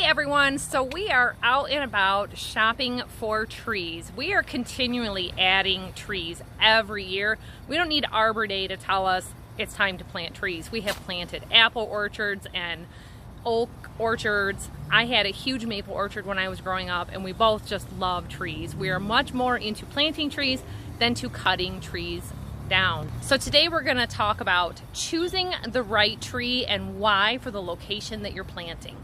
everyone, so we are out and about shopping for trees. We are continually adding trees every year. We don't need Arbor Day to tell us it's time to plant trees. We have planted apple orchards and oak orchards. I had a huge maple orchard when I was growing up, and we both just love trees. We are much more into planting trees than to cutting trees down. So today we're going to talk about choosing the right tree and why for the location that you're planting.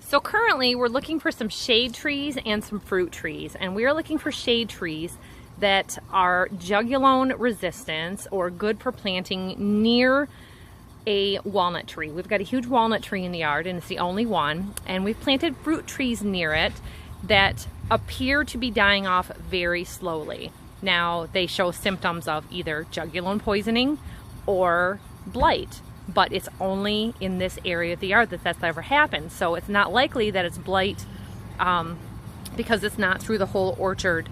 So currently we're looking for some shade trees and some fruit trees, and we are looking for shade trees that are Juglone resistant or good for planting near a walnut tree. We've got a huge walnut tree in the yard, and it's the only one, and we've planted fruit trees near it that appear to be dying off very slowly. Now they show symptoms of either Juglone poisoning or blight, but it's only in this area of the yard that that's ever happened. So it's not likely that it's blight because it's not through the whole orchard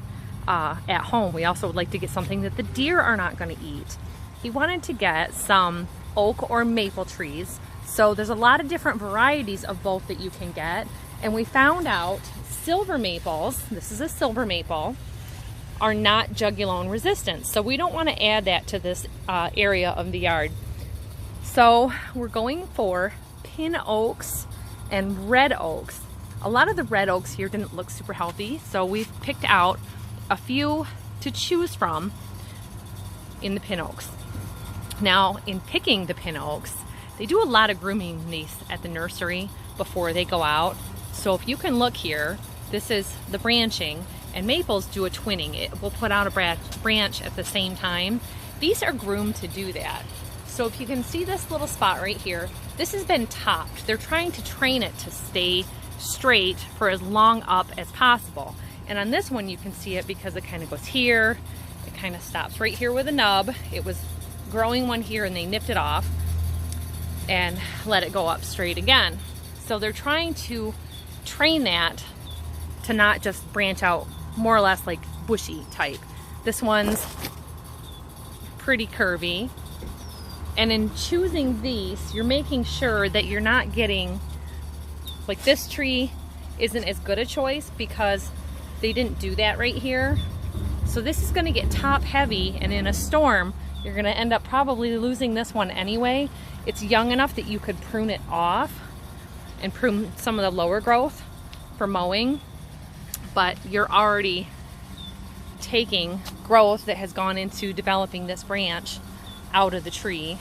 at home. We also would like to get something that the deer are not going to eat. He wanted to get some oak or maple trees. So there's a lot of different varieties of both that you can get. And we found out silver maples, this is a silver maple, are not Juglone resistant. So we don't want to add that to this area of the yard. So we're going for pin oaks and red oaks. A lot of the red oaks here didn't look super healthy, so we've picked out a few to choose from in the pin oaks. Now, in picking the pin oaks, they do a lot of grooming these at the nursery before they go out. So if you can look here, this is the branching, and maples do a twinning. It will put out a branch at the same time. These are groomed to do that. So if you can see this little spot right here, this has been topped. They're trying to train it to stay straight for as long up as possible. And on this one you can see it because it kind of goes here, it kind of stops right here with a nub. It was growing one here and they nipped it off and let it go up straight again. So they're trying to train that to not just branch out more or less like bushy type. This one's pretty curvy. And in choosing these, you're making sure that you're not getting, like this tree isn't as good a choice because they didn't do that right here. So this is going to get top heavy, and in a storm, you're going to end up probably losing this one anyway. It's young enough that you could prune it off and prune some of the lower growth for mowing, but you're already taking growth that has gone into developing this branch out of the tree,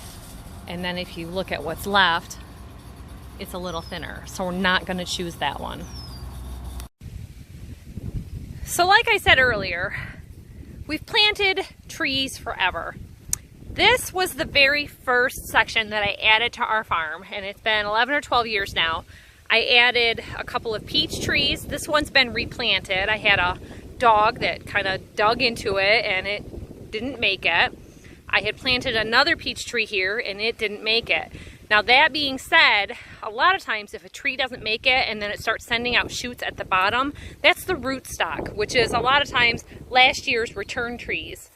and then if you look at what's left, it's a little thinner, so we're not going to choose that one. So like I said earlier, we've planted trees forever. This was the very first section that I added to our farm, and it's been 11 or 12 years now. I added a couple of peach trees. This one's been replanted. I had a dog that kind of dug into it and it didn't make it. I had planted another peach tree here and it didn't make it. Now that being said, a lot of times if a tree doesn't make it and then it starts sending out shoots at the bottom, that's the rootstock, which is a lot of times last year's return trees.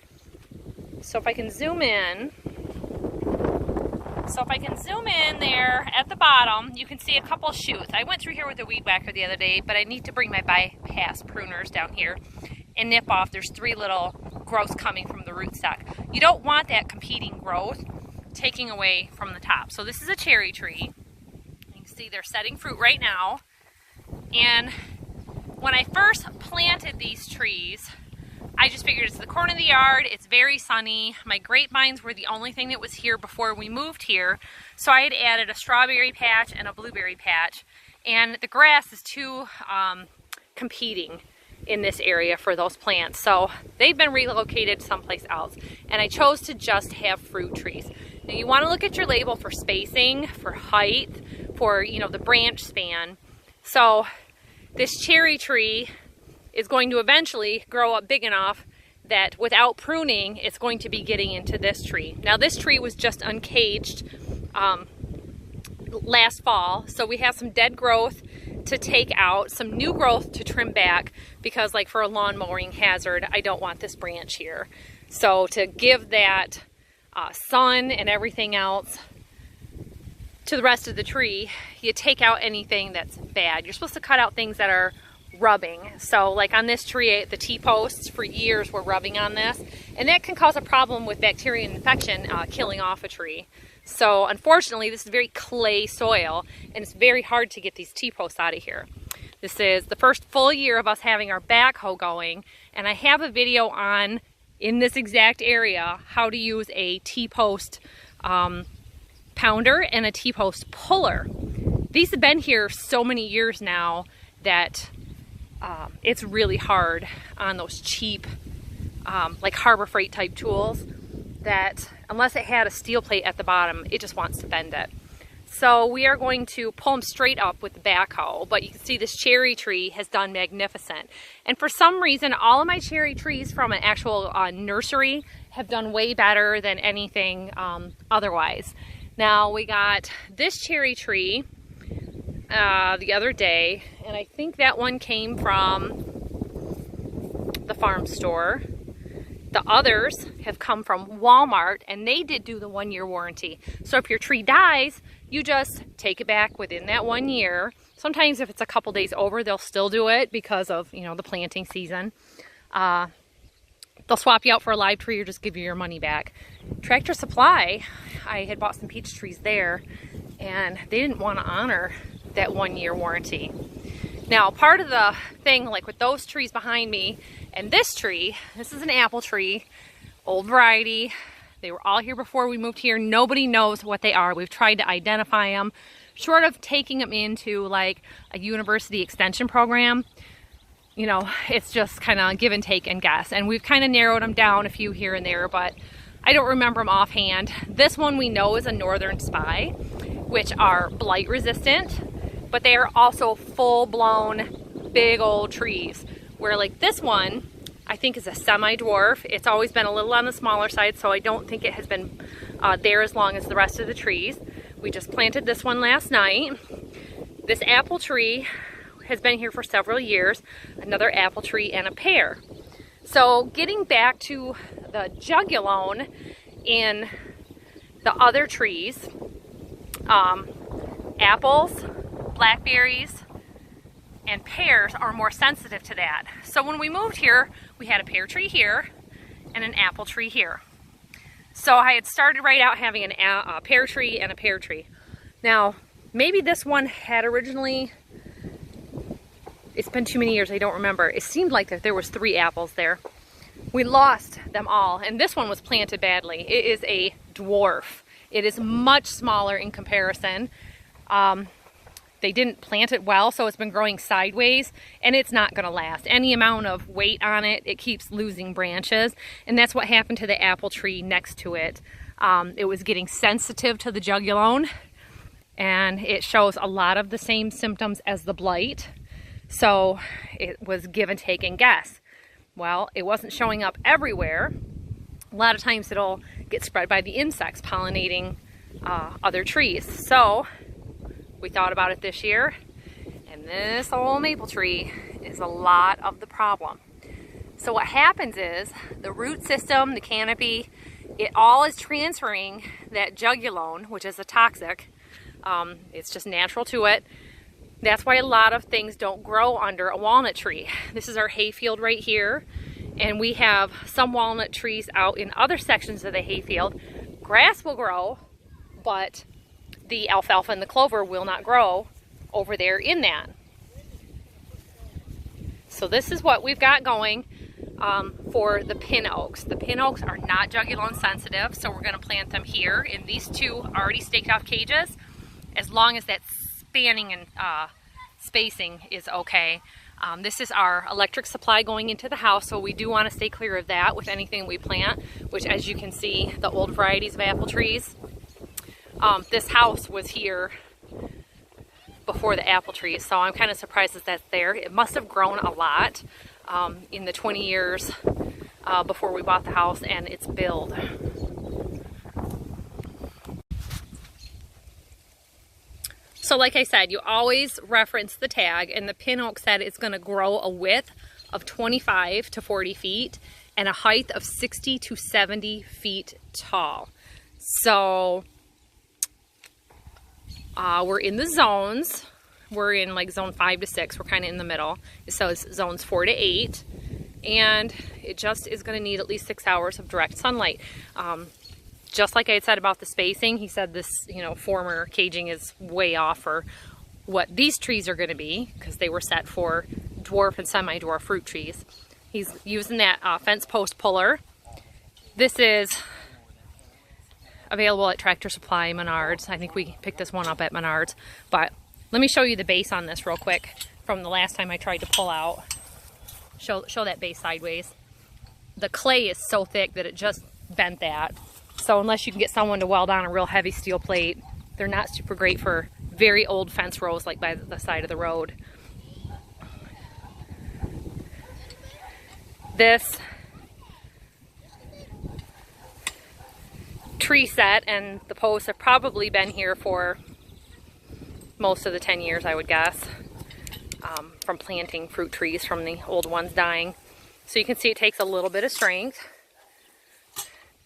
So if I can zoom in, there at the bottom, you can see a couple shoots. I went through here with a weed whacker the other day, but I need to bring my bypass pruners down here and nip off. There's 3 little growths coming from the rootstock. You don't want that competing growth taking away from the top. So this is a cherry tree. You can see they're setting fruit right now. And when I first planted these trees, I just figured it's the corner of the yard, it's very sunny. My grapevines were the only thing that was here before we moved here. So I had added a strawberry patch and a blueberry patch. And the grass is too competing in this area for those plants. So they've been relocated someplace else. And I chose to just have fruit trees. Now you want to look at your label for spacing, for height, for, you know, the branch span. So this cherry tree is going to eventually grow up big enough that without pruning, it's going to be getting into this tree. Now this tree was just uncaged last fall, so we have some dead growth to take out, some new growth to trim back, because like for a lawn mowing hazard, I don't want this branch here. So to give that sun and everything else to the rest of the tree, you take out anything that's bad. You're supposed to cut out things that are rubbing. So like on this tree, the T-posts for years were rubbing on this, and that can cause a problem with bacteria infection, killing off a tree. So unfortunately, this is very clay soil, and it's very hard to get these T-posts out of here. This is the first full year of us having our backhoe going, and I have a video on, in this exact area, how to use a T-post pounder and a T-post puller. These have been here so many years now that it's really hard on those cheap, like Harbor Freight type tools, that unless it had a steel plate at the bottom, it just wants to bend it. So we are going to pull them straight up with the backhoe, but you can see this cherry tree has done magnificent. And for some reason, all of my cherry trees from an actual nursery have done way better than anything otherwise. Now we got this cherry tree the other day, and I think that one came from the farm store. The others have come from Walmart, and they did do the 1-year warranty. So if your tree dies, you just take it back within that 1 year. Sometimes if it's a couple days over, they'll still do it because of, you know, the planting season. They'll swap you out for a live tree or just give you your money back. Tractor Supply, I had bought some peach trees there, and they didn't want to honor that 1-year warranty. Now, part of the thing, like with those trees behind me and this tree, this is an apple tree, old variety. They were all here before we moved here. Nobody knows what they are. We've tried to identify them, short of taking them into like a university extension program. You know, it's just kind of give and take and guess. And we've kind of narrowed them down a few here and there, but I don't remember them offhand. This one we know is a Northern Spy, which are blight resistant, but they are also full-blown big old trees. Where like this one, I think is a semi-dwarf. It's always been a little on the smaller side, so I don't think it has been there as long as the rest of the trees. We just planted this one last night. This apple tree has been here for several years, another apple tree and a pear. So getting back to the Juglone in the other trees, apples, blackberries, and pears are more sensitive to that. So when we moved here, we had a pear tree here and an apple tree here. So I had started right out having a pear tree and a pear tree. Now, maybe this one had originally, it's been too many years, I don't remember. It seemed like that there was 3 apples there. We lost them all, and this one was planted badly. It is a dwarf. It is much smaller in comparison. They didn't plant it well, so it's been growing sideways, and it's not going to last. Any amount of weight on it, it keeps losing branches, and that's what happened to the apple tree next to it. It was getting sensitive to the Juglone, and it shows a lot of the same symptoms as the blight, so it was give and take and guess. Well, it wasn't showing up everywhere. A lot of times it'll get spread by the insects pollinating other trees. So we thought about it this year, and this old maple tree is a lot of the problem. So what happens is the root system, the canopy, it all is transferring that Juglone, which is a toxic. It's just natural to it. That's why a lot of things don't grow under a walnut tree. This is our hayfield right here, and we have some walnut trees out in other sections of the hayfield. Grass will grow, but the alfalfa and the clover will not grow over there in that. So this is what we've got going for the pin oaks. The pin oaks are not Juglone sensitive, so we're going to plant them here in these 2 already staked off cages, as long as that spanning and spacing is okay. This is our electric supply going into the house, so we do want to stay clear of that with anything we plant, which, as you can see, the old varieties of apple trees. This house was here before the apple trees, so I'm kind of surprised that that's there. It must have grown a lot in the 20 years before we bought the house and its build. So like I said, you always reference the tag, and the pin oak said it's going to grow a width of 25 to 40 feet and a height of 60 to 70 feet tall. So We're in the zones. We're in like zone 5 to 6. We're kind of in the middle. It says zones 4 to 8. And it just is going to need at least 6 hours of direct sunlight. Just like I had said about the spacing, he said this, you know, former caging is way off for what these trees are going to be, because they were set for dwarf and semi-dwarf fruit trees. He's using that fence post puller. This is available at Tractor Supply, Menards. I think we picked this one up at Menards. But let me show you the base on this real quick from the last time I tried to pull out. Show that base sideways. The clay is so thick that it just bent that. So unless you can get someone to weld on a real heavy steel plate, they're not super great for very old fence rows like by the side of the road. This tree set and the posts have probably been here for most of the 10 years, I would guess, from planting fruit trees from the old ones dying. So you can see it takes a little bit of strength,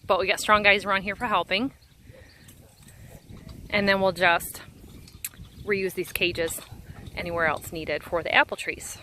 but we got strong guys around here for helping. And then we'll just reuse these cages anywhere else needed for the apple trees.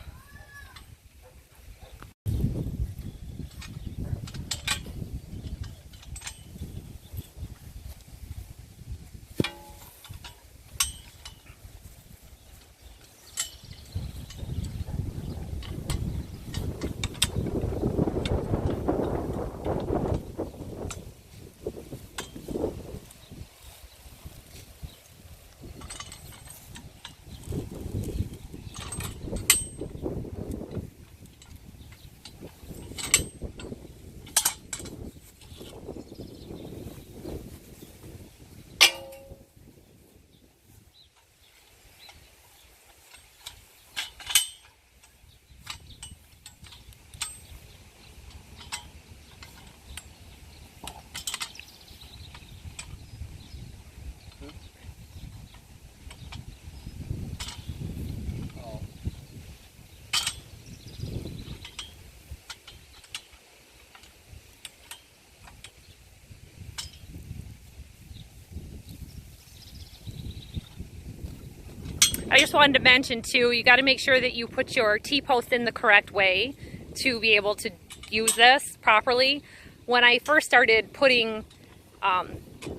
I just wanted to mention too, you got to make sure that you put your T-post in the correct way to be able to use this properly. When I first started putting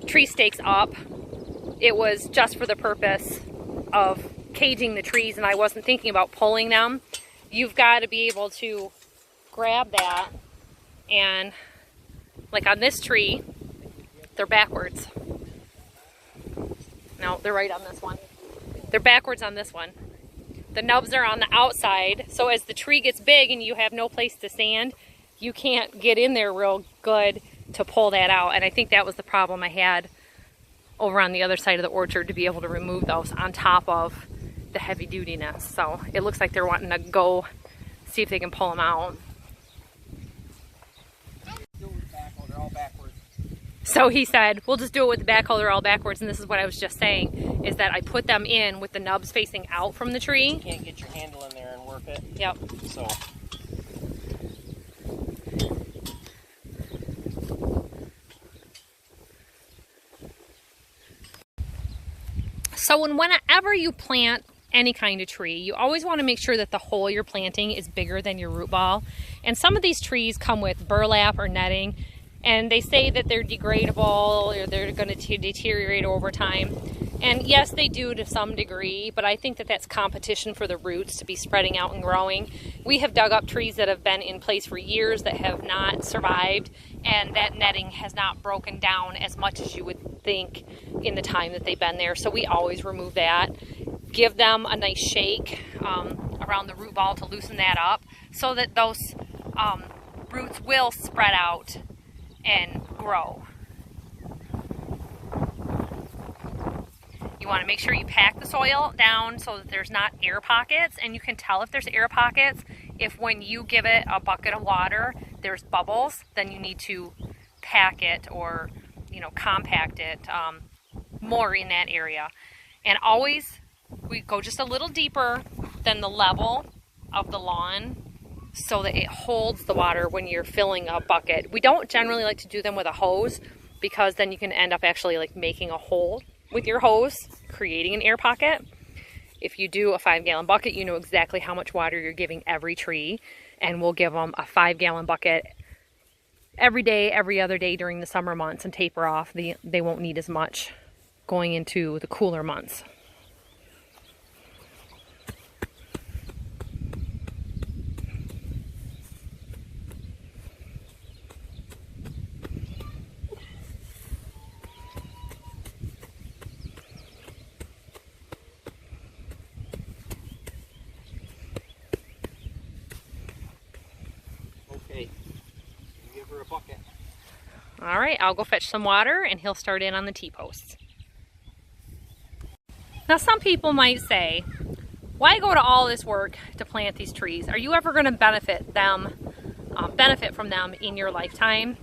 tree stakes up, it was just for the purpose of caging the trees and I wasn't thinking about pulling them. You've got to be able to grab that, and like on this tree, they're backwards. No, they're right on this one. They're backwards on this one. The nubs are on the outside, so as the tree gets big and you have no place to stand, you can't get in there real good to pull that out. And I think that was the problem I had over on the other side of the orchard, to be able to remove those on top of the heavy dutiness. So it looks like they're wanting to go see if they can pull them out. So he said, we'll just do it with the backhoe, they're all backwards. And this is what I was just saying, is that I put them in with the nubs facing out from the tree. You can't get your handle in there and work it. Yep. So whenever you plant any kind of tree, you always want to make sure that the hole you're planting is bigger than your root ball. And some of these trees come with burlap or netting, and they say that they're degradable or they're going to deteriorate over time. And yes, they do to some degree, but I think that that's competition for the roots to be spreading out and growing. We have dug up trees that have been in place for years that have not survived, and that netting has not broken down as much as you would think in the time that they've been there. So we always remove that. Give them a nice shake around the root ball to loosen that up so that those roots will spread out and grow. You want to make sure you pack the soil down so that there's not air pockets, and you can tell if there's air pockets if when you give it a bucket of water there's bubbles. Then you need to pack it or, you know, compact it more in that area. And always we go just a little deeper than the level of the lawn so that it holds the water when you're filling a bucket. We don't generally like to do them with a hose, because then you can end up actually like making a hole with your hose creating an air pocket. If you do a 5-gallon bucket, you know exactly how much water you're giving every tree, and we'll give them a 5-gallon bucket every day, every other day during the summer months, and taper off. They won't need as much going into the cooler months. Okay, give her a bucket. All right, I'll go fetch some water and he'll start in on the T-posts. Now some people might say, why go to all this work to plant these trees? Are you ever going to benefit from them in your lifetime?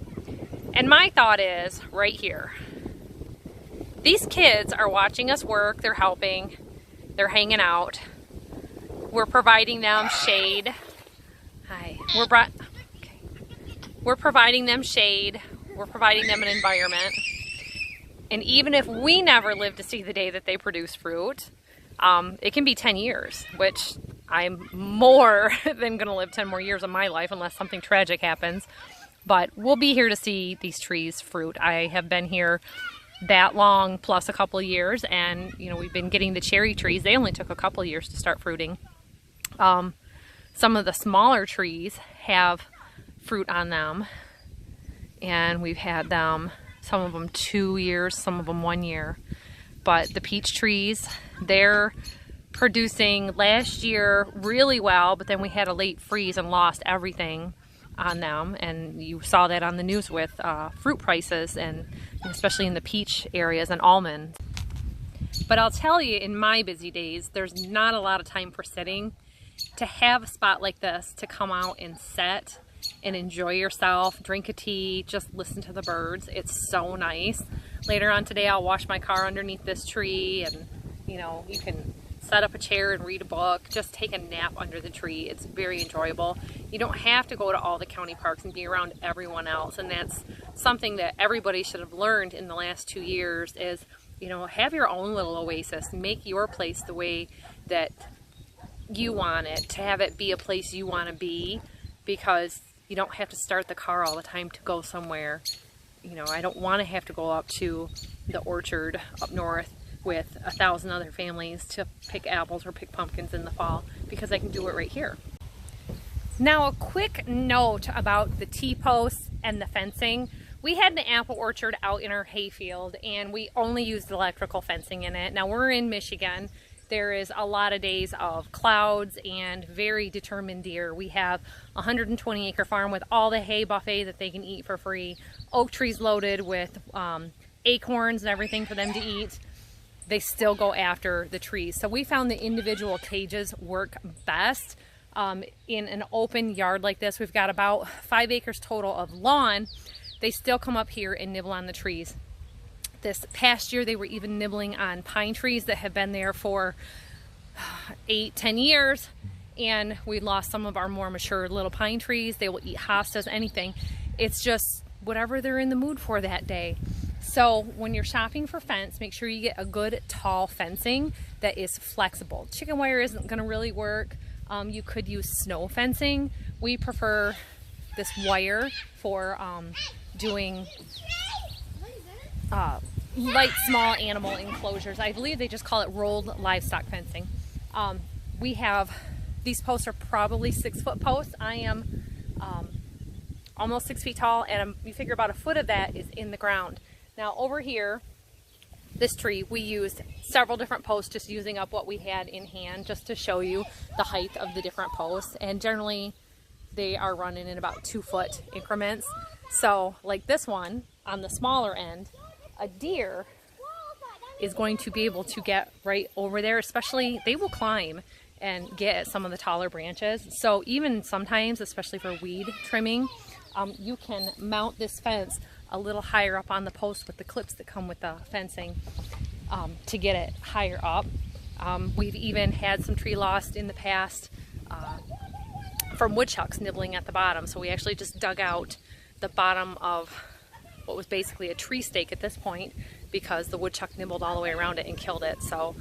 And my thought is right here. These kids are watching us work, they're helping, they're hanging out. We're providing them shade. Hi. We're providing them shade. We're providing them an environment. And even if we never live to see the day that they produce fruit, it can be 10 years, which I'm more than going to live 10 more years of my life unless something tragic happens. But we'll be here to see these trees fruit. I have been here that long plus a couple of years, and you know, we've been getting the cherry trees. They only took a couple of years to start fruiting. Some of the smaller trees have fruit on them, and we've had them, some of them 2 years, some of them 1 year. But the peach trees, they're producing last year really well, but then we had a late freeze and lost everything on them, and you saw that on the news with fruit prices, and especially in the peach areas and almonds. But I'll tell you, in my busy days, there's not a lot of time for sitting. To have a spot like this to come out and sit and enjoy yourself, drink a tea, just listen to the birds, it's so nice. Later on today I'll wash my car underneath this tree, and you know, you can set up a chair and read a book, just take a nap under the tree. It's very enjoyable. You don't have to go to all the county parks and be around everyone else, and that's something that everybody should have learned in the last 2 years is, you know, have your own little oasis. Make your place the way that you want it, to have it be a place you want to be, because you don't have to start the car all the time to go somewhere. You know, I don't want to have to go up to the orchard up north with 1,000 other families to pick apples or pick pumpkins in the fall, because I can do it right here. Now a quick note about the T-posts and the fencing. We had an apple orchard out in our hayfield, and we only used electrical fencing in it. Now we're in Michigan. There is a lot of days of clouds and very determined deer. We have a 120-acre farm with all the hay buffet that they can eat for free. Oak trees loaded with acorns and everything for them to eat. They still go after the trees. So we found the individual cages work best. In an open yard like this, we've got about 5 acres total of lawn. They still come up here and nibble on the trees. This past year, they were even nibbling on pine trees that have been there for 8-10 years, and we lost some of our more mature little pine trees. They will eat hostas, anything. It's just whatever they're in the mood for that day. So when you're shopping for fence, make sure you get a good tall fencing that is flexible. Chicken wire isn't going to really work. You could use snow fencing. We prefer this wire for doing light small animal enclosures. I believe they just call it rolled livestock fencing. We have, these posts are probably 6-foot posts. I am almost 6 feet tall, and you figure about a foot of that is in the ground. Now over here, this tree, we used several different posts, just using up what we had in hand, just to show you the height of the different posts. And generally they are running in about 2-foot increments. So like this one on the smaller end, a deer is going to be able to get right over there. Especially, they will climb and get at some of the taller branches. So even sometimes, especially for weed trimming, you can mount this fence a little higher up on the post with the clips that come with the fencing to get it higher up. We've even had some tree loss in the past from woodchucks nibbling at the bottom. So we actually just dug out the bottom of what was basically a tree stake at this point, because the woodchuck nibbled all the way around it and killed it. So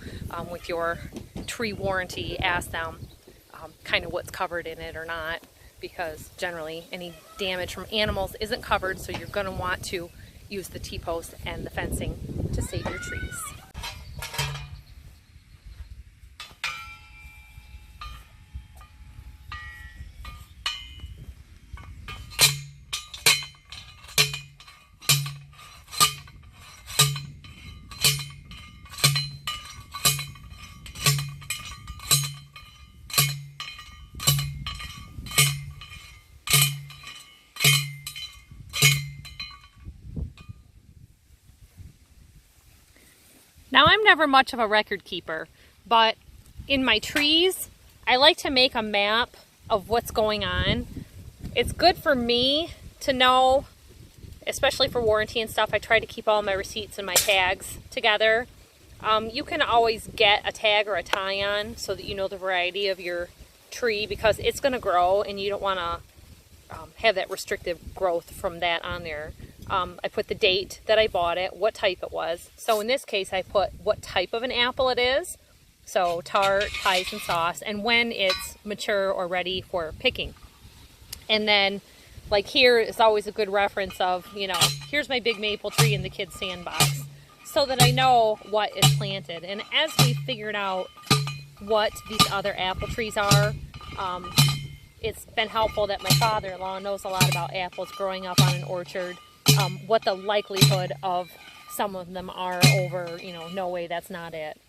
with your tree warranty, ask them kind of what's covered in it or not, because generally any damage from animals isn't covered, so you're going to want to use the T-post and the fencing to save your trees. Now, I'm never much of a record keeper, but in my trees, I like to make a map of what's going on. It's good for me to know, especially for warranty and stuff. I try to keep all my receipts and my tags together. You can always get a tag or a tie-on so that you know the variety of your tree, because it's going to grow and you don't want to have that restrictive growth from that on there. I put the date that I bought it, what type it was. So in this case, I put what type of an apple it is. So tart, pies, and sauce, and when it's mature or ready for picking. And then, like here, is always a good reference of, you know, here's my big maple tree in the kids' sandbox, so that I know what is planted. And as we figured out what these other apple trees are, it's been helpful that my father-in-law knows a lot about apples growing up on an orchard. What the likelihood of some of them are over, you know, no way, that's not it.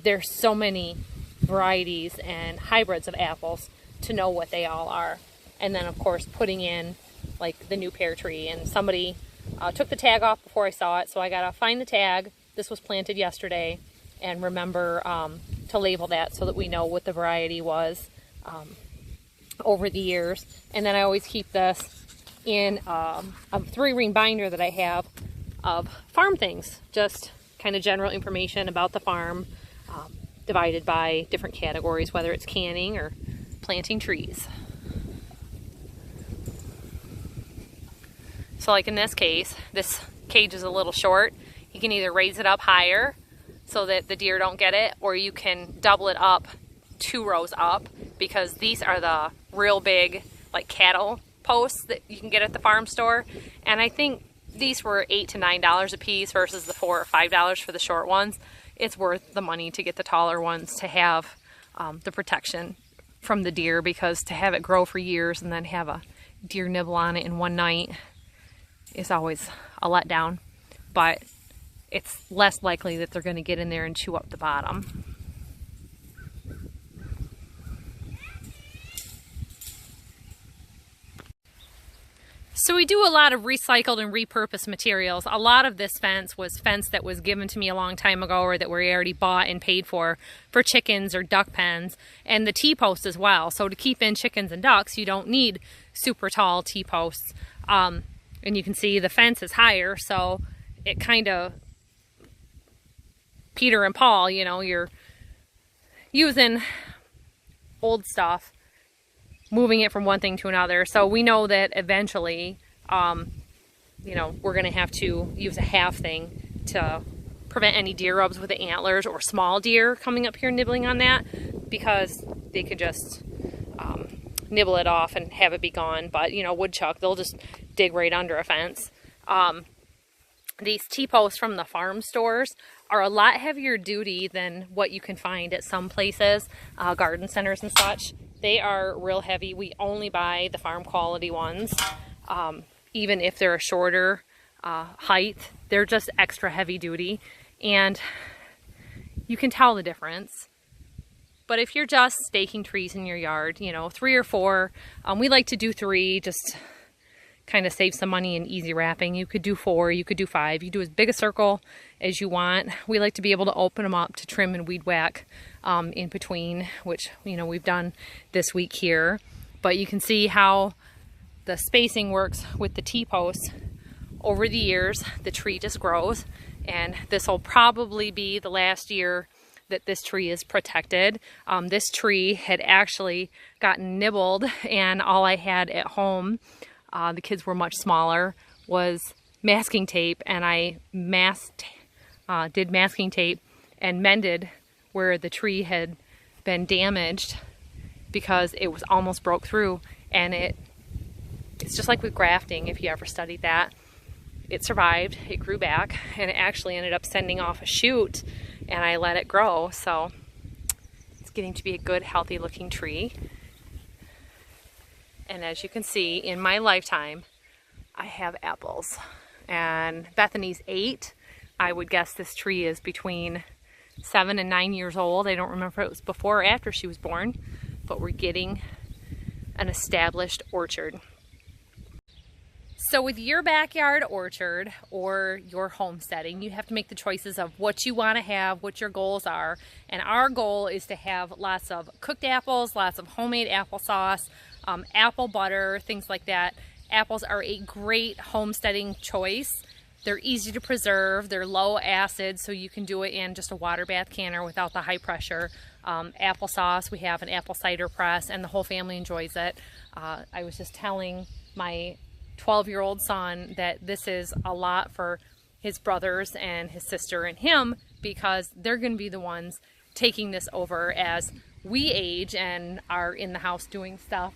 There's so many varieties and hybrids of apples to know what they all are. And then, of course, putting in, like, the new pear tree. And somebody took the tag off before I saw it, so I gotta find the tag. This was planted yesterday, and remember to label that so that we know what the variety was over the years. And then I always keep this in a 3-ring binder that I have of farm things, just kind of general information about the farm, divided by different categories, whether it's canning or planting trees. So like in this case, this cage is a little short. You can either raise it up higher so that the deer don't get it, or you can double it up 2 rows up, because these are the real big, like, cattle posts that you can get at the farm store. And I think these were $8 to $9 a piece versus the $4 or $5 for the short ones. It's worth the money to get the taller ones to have the protection from the deer, because to have it grow for years and then have a deer nibble on it in one night is always a letdown. But it's less likely that they're going to get in there and chew up the bottom. So we do a lot of recycled and repurposed materials. A lot of this fence was fence that was given to me a long time ago, or that we already bought and paid for chickens or duck pens, and the T-post as well. So to keep in chickens and ducks, you don't need super tall T-posts. And you can see the fence is higher, so it kind of, Peter and Paul, you know, you're using old stuff, moving it from one thing to another. So we know that eventually, you know, we're going to have to use a half thing to prevent any deer rubs with the antlers or small deer coming up here nibbling on that, because they could just nibble it off and have it be gone. But, you know, woodchuck, they'll just dig right under a fence. These T-posts from the farm stores are a lot heavier duty than what you can find at some places, garden centers and such. They are real heavy. We only buy the farm quality ones. Even if they're a shorter height, they're just extra heavy duty. And you can tell the difference. But if you're just staking trees in your yard, you know, 3 or 4, we like to do 3, just kind of save some money in easy wrapping. You could do 4, you could do 5. You do as big a circle as you want. We like to be able to open them up to trim and weed whack in between, which, you know, we've done this week here. But you can see how the spacing works with the T-posts. Over the years, the tree just grows, and this will probably be the last year that this tree is protected. This tree had actually gotten nibbled, and all I had at home, the kids were much smaller, was masking tape, and I did masking tape and mended where the tree had been damaged because it was almost broke through. And it's just like with grafting, if you ever studied that. It survived, it grew back, and it actually ended up sending off a shoot, and I let it grow. So it's getting to be a good, healthy looking tree. And as you can see, in my lifetime, I have apples. And Bethany's 8. I would guess this tree is between 7 and 9 years old. I don't remember if it was before or after she was born, but we're getting an established orchard. So with your backyard orchard or your homesteading, you have to make the choices of what you want to have, what your goals are. And our goal is to have lots of cooked apples, lots of homemade applesauce, apple butter, things like that. Apples are a great homesteading choice. They're easy to preserve, they're low acid, so you can do it in just a water bath canner without the high pressure. Applesauce, we have an apple cider press, and the whole family enjoys it. I was just telling my 12-year-old son that this is a lot for his brothers and his sister and him, because they're going to be the ones taking this over as we age and are in the house doing stuff.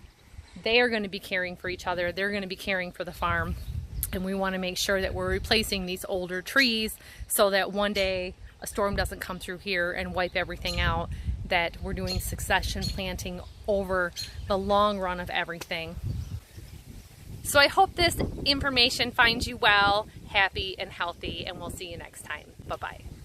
They are going to be caring for each other. They're going to be caring for the farm. And we want to make sure that we're replacing these older trees so that one day a storm doesn't come through here and wipe everything out, that we're doing succession planting over the long run of everything. So I hope this information finds you well, happy, and healthy, and we'll see you next time. Bye-bye.